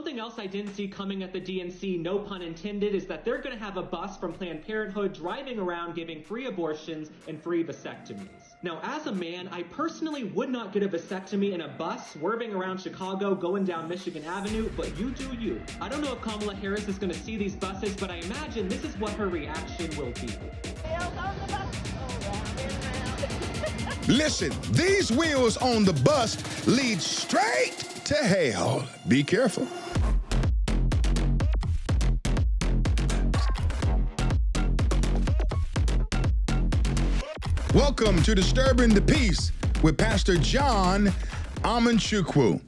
something else I didn't see coming at the DNC, no pun intended, is that they're going to have a bus from Planned Parenthood driving around giving free abortions and free vasectomies. Now, as a man, I personally would not get a vasectomy in a bus swerving around Chicago going down Michigan Avenue, but you do you. I don't know if Kamala Harris is going to see these buses, but I imagine this is what her reaction will be. Listen, these wheels on the bus lead straight to hell. Be careful. Welcome to Disturbing the Peace with Pastor John Amanchukwu.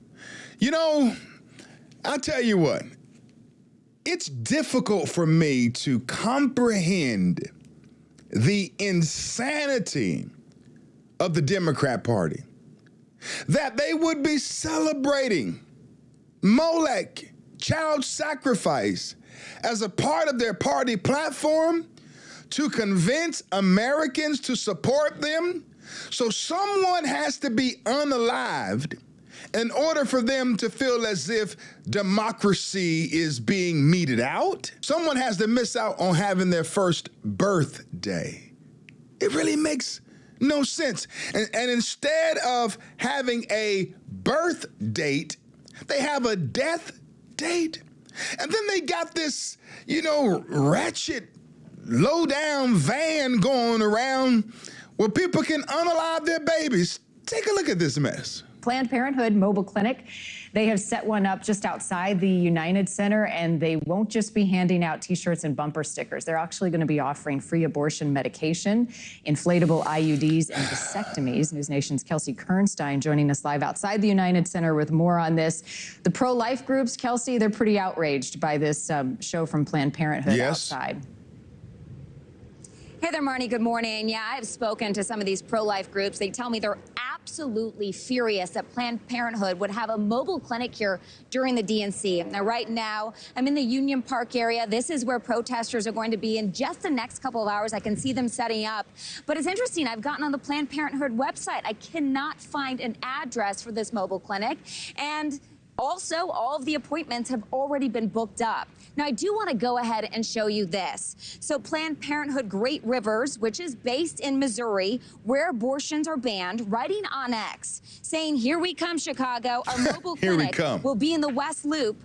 You know, I'll tell you what, it's difficult for me to comprehend the insanity of the Democrat Party, that they would be celebrating Molech, child sacrifice, as a part of their party platform to convince Americans to support them. So someone has to be unalived in order for them to feel as if democracy is being meted out. Someone has to miss out on having their first birthday. It really makes no sense. And instead of having a birth date, they have a death date. And then they got this, ratchet, low-down van going around where people can unalive their babies. Take a look at this mess. Planned Parenthood mobile clinic, they have set one up just outside the United Center, and they won't just be handing out T-shirts and bumper stickers. They're actually going to be offering free abortion medication, inflatable IUDs, and vasectomies. News Nation's Kelsey Kernstein joining us live outside the United Center with more on this. The pro-life groups, Kelsey, they're pretty outraged by this show from Planned Parenthood outside. Hey there, Marnie. Good morning. Yeah, I've spoken to some of these pro-life groups. They tell me they're absolutely furious that Planned Parenthood would have a mobile clinic here during the DNC. Now, right now, I'm in the Union Park area. This is where protesters are going to be in just the next couple of hours. I can see them setting up. But it's interesting. I've gotten on the Planned Parenthood website. I cannot find an address for this mobile clinic. And also, all of the appointments have already been booked up. Now, I do want to go ahead and show you this. So Planned Parenthood Great Rivers, which is based in Missouri, where abortions are banned, writing on X, saying, "Here we come, Chicago. Our mobile clinic will be in the West Loop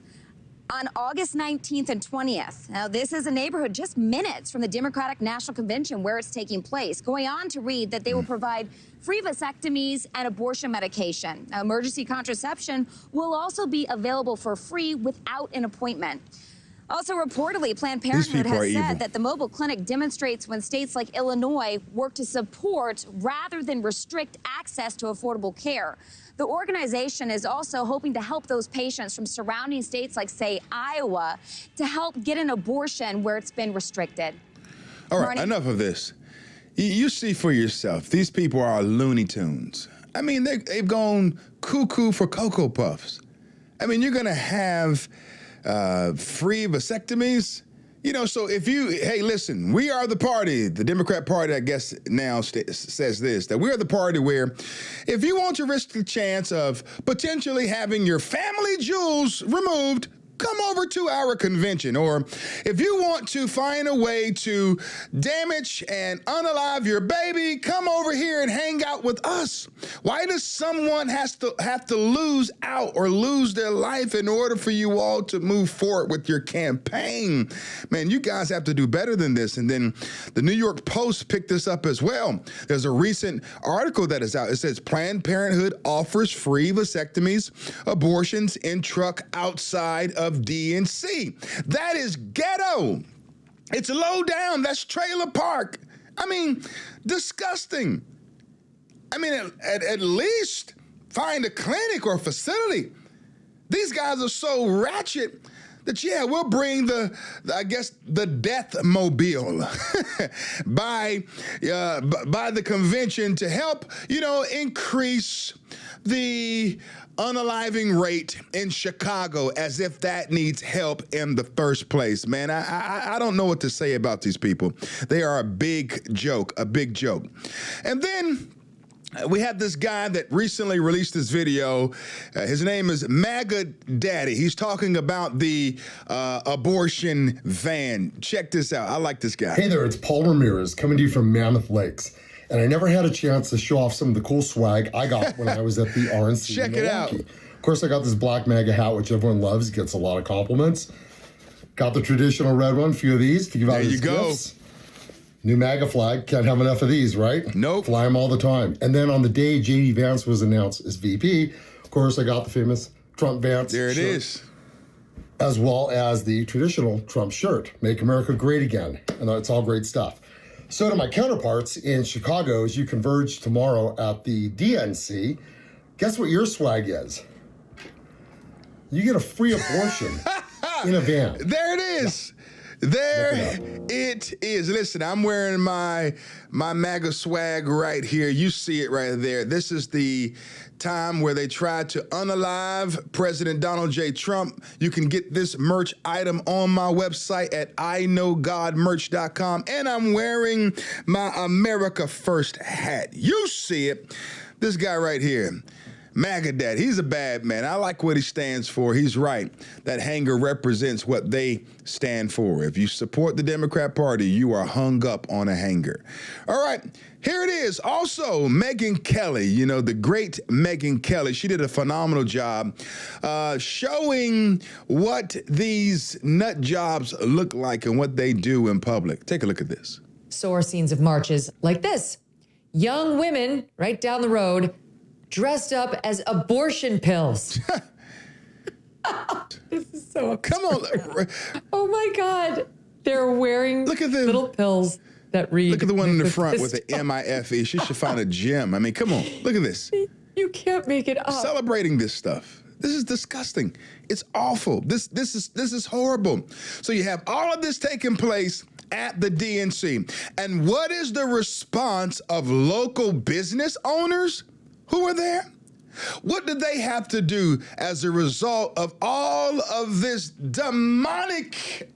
on August 19th and 20th. Now, this is a neighborhood just minutes from the Democratic National Convention where it's taking place. Going on to read that they will provide free vasectomies and abortion medication. Now, emergency contraception will also be available for free without an appointment. Also, reportedly, Planned Parenthood has said that the mobile clinic demonstrates when states like Illinois work to support rather than restrict access to affordable care. The organization is also hoping to help those patients from surrounding states like, say, Iowa, to help get an abortion where it's been restricted. All right, enough of this. You see for yourself, these people are Looney Tunes. I mean, they've gone cuckoo for Cocoa Puffs. I mean, you're going to have free vasectomies. So if hey, listen, we are the party, the Democrat Party, I guess now says this, that we're the party where if you want to risk the chance of potentially having your family jewels removed, come over to our convention. Or if you want to find a way to damage and unalive your baby, come over here and hang out with us. Why does someone have to lose out or lose their life in order for you all to move forward with your campaign? Man, you guys have to do better than this. And then the New York Post picked this up as well. There's a recent article that is out. It says Planned Parenthood offers free vasectomies, abortions in truck outside of DNC. That is ghetto. It's low down. That's trailer park. I mean, disgusting. I mean, at least find a clinic or facility. These guys are so ratchet that, we'll bring the death mobile by the convention to help, increase the unaliving rate in Chicago, as if that needs help in the first place. Man, I don't know what to say about these people. They are a big joke, And then we have this guy that recently released this video. His name is MAGA Daddy. He's talking about the abortion van. Check this out. I like this guy. Hey there, it's Paul Ramirez coming to you from Mammoth Lakes. And I never had a chance to show off some of the cool swag I got when I was at the RNC Check in it out. Milwaukee. Of course, I got this black MAGA hat, which everyone loves, gets a lot of compliments. Got the traditional red one, a few of these to give out as gifts. New MAGA flag, can't have enough of these, right? Nope. Fly them all the time. And then on the day J.D. Vance was announced as VP, of course, I got the famous Trump Vance There it shirt, is. as well as the traditional Trump shirt, Make America Great Again. And it's all great stuff. So to my counterparts in Chicago, as you converge tomorrow at the DNC, guess what your swag is? You get a free abortion in a van. There it is. There it is. Listen, I'm wearing my MAGA swag right here. You see it right there. This is the time where they tried to unalive President Donald J. Trump. You can get this merch item on my website at iknowgodmerch.com. And I'm wearing my America First hat. You see it. This guy right here. MAGA Dad, he's a bad man. I like what he stands for. He's right. That hanger represents what they stand for. If you support the Democrat Party, you are hung up on a hanger. All right, here it is. Also, Megyn Kelly, you know, the great Megyn Kelly, she did a phenomenal job showing what these nut jobs look like and what they do in public. Take a look at this. So are scenes of marches like this. Young women right down the road dressed up as abortion pills. This is so absurd. Come on. Oh my God. They're wearing Look at the little pills that read. Look at the one in the front with the M-I-F-E. She should find a gym. I mean, come on. Look at this. You can't make it up. Celebrating this stuff. This is disgusting. It's awful. This is horrible. So you have all of this taking place at the DNC. And what is the response of local business owners who are there? What did they have to do as a result of all of this demonic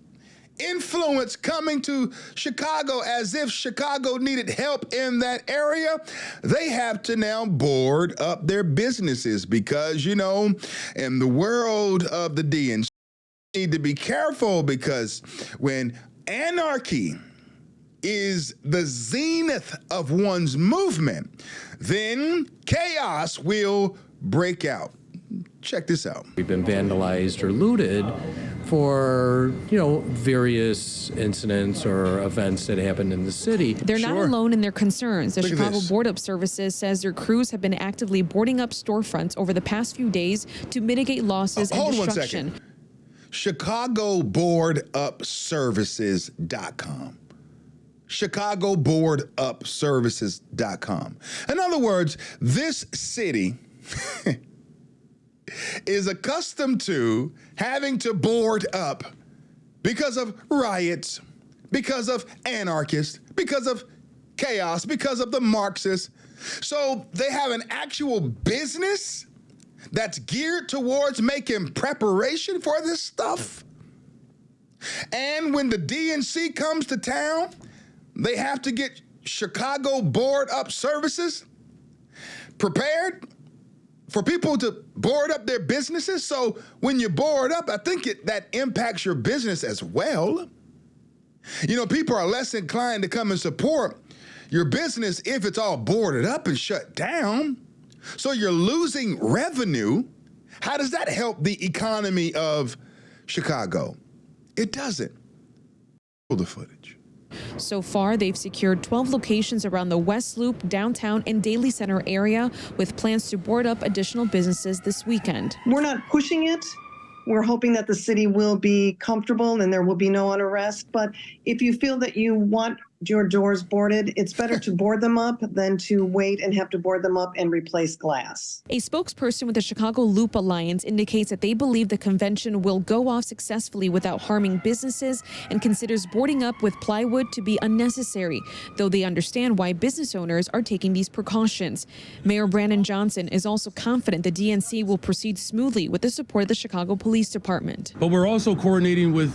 influence coming to Chicago, as if Chicago needed help in that area? They have to now board up their businesses because, you know, in the world of the DNC, you need to be careful, because when anarchy is the zenith of one's movement, then chaos will break out. Check this out. We've been vandalized or looted for, various incidents or events that happened in the city. They're not alone in their concerns. The Look at Chicago this. Board Up Services says their crews have been actively boarding up storefronts over the past few days to mitigate losses and Hold on destruction. 1 second. ChicagoBoardUpServices.com. ChicagoBoardUpServices.com. In other words, this city is accustomed to having to board up because of riots, because of anarchists, because of chaos, because of the Marxists. So they have an actual business that's geared towards making preparation for this stuff. And when the DNC comes to town, they have to get Chicago Board Up Services prepared for people to board up their businesses. So when you board up, I think that impacts your business as well. You know, people are less inclined to come and support your business if it's all boarded up and shut down. So you're losing revenue. How does that help the economy of Chicago? It doesn't. Pull the footage. So far, they've secured 12 locations around the West Loop, downtown, and Daly Center area, with plans to board up additional businesses this weekend. We're not pushing it. We're hoping that the city will be comfortable and there will be no unrest. But if you feel that you want your doors boarded, it's better to board them up than to wait and have to board them up and replace glass. A spokesperson with the Chicago Loop Alliance indicates that they believe the convention will go off successfully without harming businesses, and considers boarding up with plywood to be unnecessary, though they understand why business owners are taking these precautions. Mayor Brandon Johnson is also confident the DNC will proceed smoothly with the support of the Chicago Police Department. But we're also coordinating with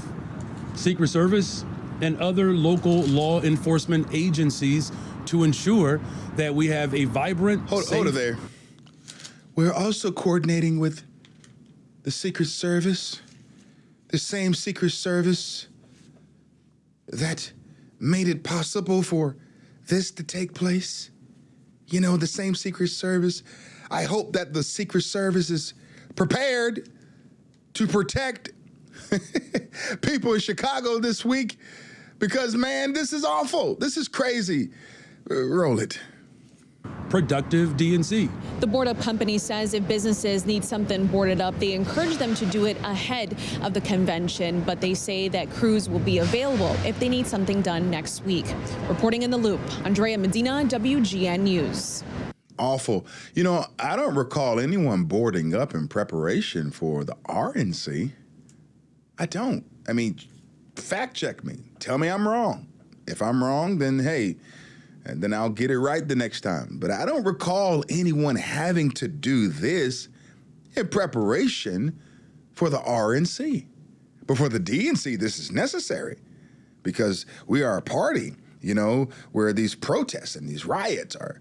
Secret Service and other local law enforcement agencies to ensure that we have a vibrant, Hold it there. We're also coordinating with the Secret Service, the same Secret Service that made it possible for this to take place. You know, the same Secret Service. I hope that the Secret Service is prepared to protect people in Chicago this week because, man, this is awful. This is crazy. Roll it. Productive DNC. The Board of Companies says if businesses need something boarded up, they encourage them to do it ahead of the convention, but they say that crews will be available if they need something done next week. Reporting in the Loop, Andrea Medina, WGN News. Awful. You know, I don't recall anyone boarding up in preparation for the RNC. I don't. I mean, fact check me. Tell me I'm wrong. If I'm wrong, then hey, and then I'll get it right the next time. But I don't recall anyone having to do this in preparation for the RNC. But for the DNC, this is necessary because we are a party, you know, where these protests and these riots are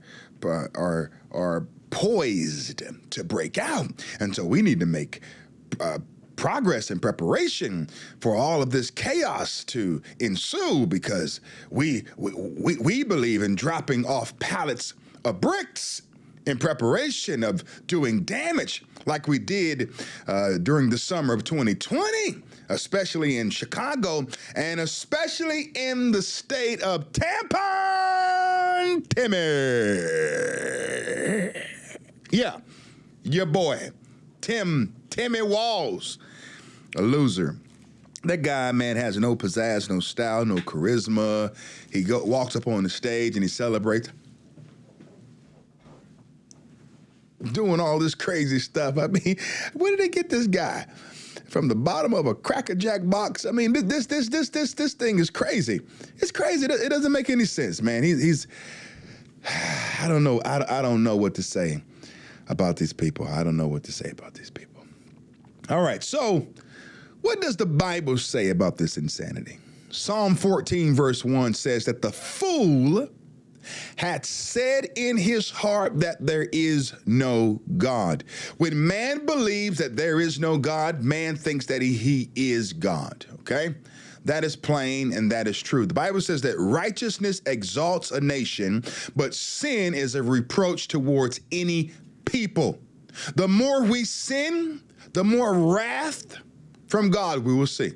poised to break out. And so we need to make progress and preparation for all of this chaos to ensue because we believe in dropping off pallets of bricks in preparation of doing damage like we did during the summer of 2020, especially in Chicago and especially in the state of Tampon Timmy. Yeah, your boy, Timmy Walls, a loser. That guy, man, has no pizzazz, no style, no charisma. He walks up on the stage and he celebrates, doing all this crazy stuff. I mean, where did they get this guy? From the bottom of a Cracker Jack box? I mean, this thing is crazy. It's crazy. It doesn't make any sense, man. He's I don't know. I don't know what to say about these people. I don't know what to say about these people. All right, so what does the Bible say about this insanity? Psalm 14, verse 1 says that the fool had said in his heart that there is no God. When man believes that there is no God, man thinks that he is God, okay? That is plain and that is true. The Bible says that righteousness exalts a nation, but sin is a reproach towards any people. The more we sin, the more wrath from God we will see.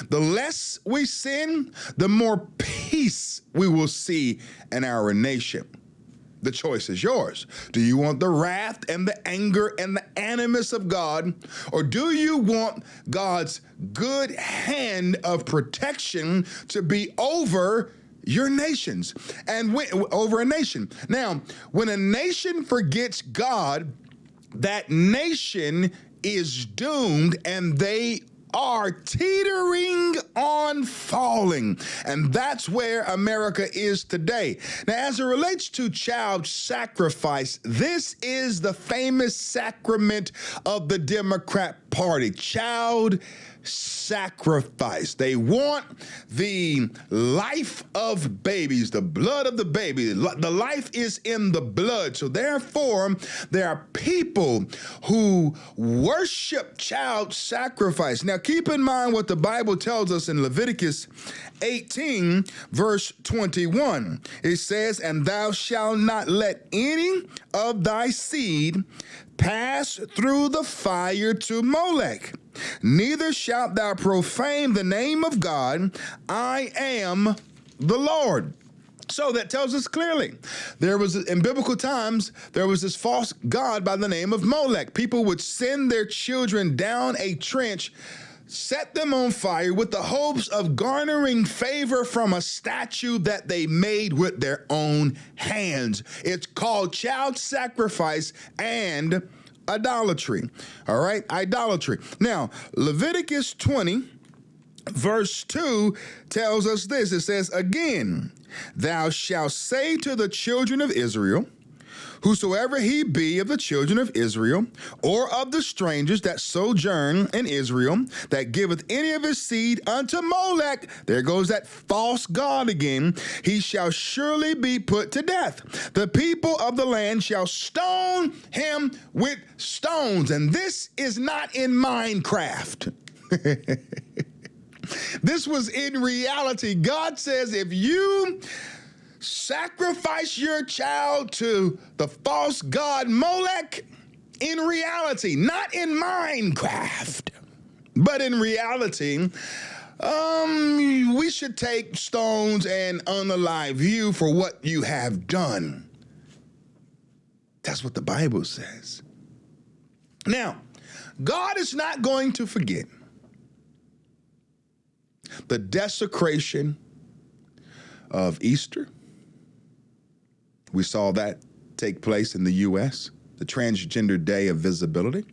The less we sin, the more peace we will see in our nation. The choice is yours. Do you want the wrath and the anger and the animus of God, or do you want God's good hand of protection to be over your nations and over a nation? Now, when a nation forgets God, that nation is doomed and they are teetering on falling. And that's where America is today. Now, as it relates to child sacrifice, this is the famous sacrament of the Democrat Party, child sacrifice. They want the life of babies, the blood of the baby. The life is in the blood. So therefore, there are people who worship child sacrifice. Now, keep in mind what the Bible tells us in Leviticus 18, verse 21. It says, "And thou shalt not let any of thy seed pass through the fire to Molech. Neither shalt thou profane the name of God. I am the Lord." So that tells us clearly, in biblical times, there was this false god by the name of Molech. People would send their children down a trench, set them on fire with the hopes of garnering favor from a statue that they made with their own hands. It's called child sacrifice and idolatry. All right, idolatry. Now, Leviticus 20, verse 2 tells us this. It says, "Again, thou shalt say to the children of Israel, Whosoever he be of the children of Israel, or of the strangers that sojourn in Israel, that giveth any of his seed unto Molech, there goes that false god again, he shall surely be put to death. The people of the land shall stone him with stones. And this is not in Minecraft. This was in reality. God says, if you sacrifice your child to the false god Molech, in reality, not in Minecraft, but in reality, we should take stones and unalive you for what you have done. That's what the Bible says. Now, God is not going to forget the desecration of Easter. We saw that take place in the U.S., the Transgender Day of Visibility.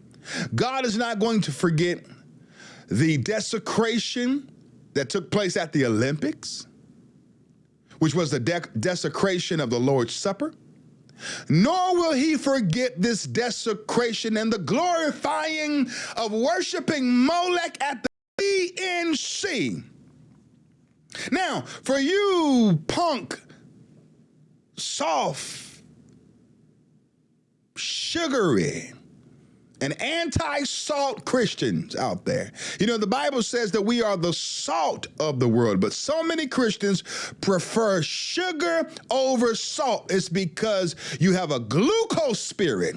God is not going to forget the desecration that took place at the Olympics, which was the desecration of the Lord's Supper. Nor will he forget this desecration and the glorifying of worshiping Molech at the DNC. Now, for you punk, soft, sugary, and anti-salt Christians out there, you know, the Bible says that we are the salt of the world, but so many Christians prefer sugar over salt. It's because you have a glucose spirit.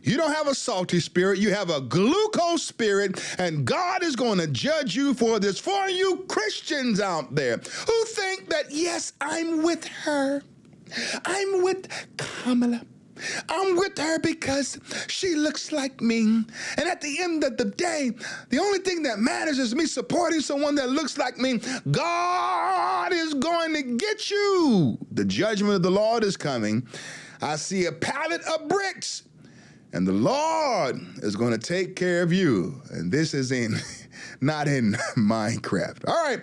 You don't have a salty spirit, you have a glucose spirit, and God is going to judge you for this. For you Christians out there who think that, yes, I'm with her. I'm with Kamala. I'm with her because she looks like me. And at the end of the day, the only thing that matters is me supporting someone that looks like me. God is going to get you. The judgment of the Lord is coming. I see a pallet of bricks, and the Lord is going to take care of you. And this is not in Minecraft. All right.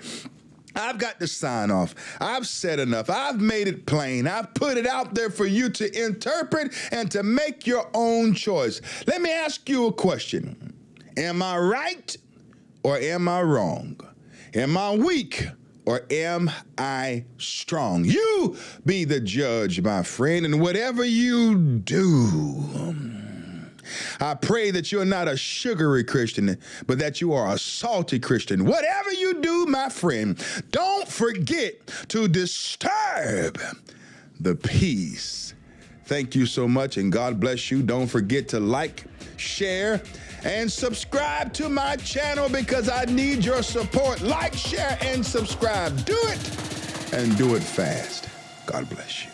I've got to sign off. I've said enough. I've made it plain. I've put it out there for you to interpret and to make your own choice. Let me ask you a question. Am I right or am I wrong? Am I weak or am I strong? You be the judge, my friend, and whatever you do, I pray that you're not a sugary Christian, but that you are a salty Christian. Whatever you do, my friend, don't forget to disturb the peace. Thank you so much, and God bless you. Don't forget to like, share, and subscribe to my channel because I need your support. Like, share, and subscribe. Do it, and do it fast. God bless you.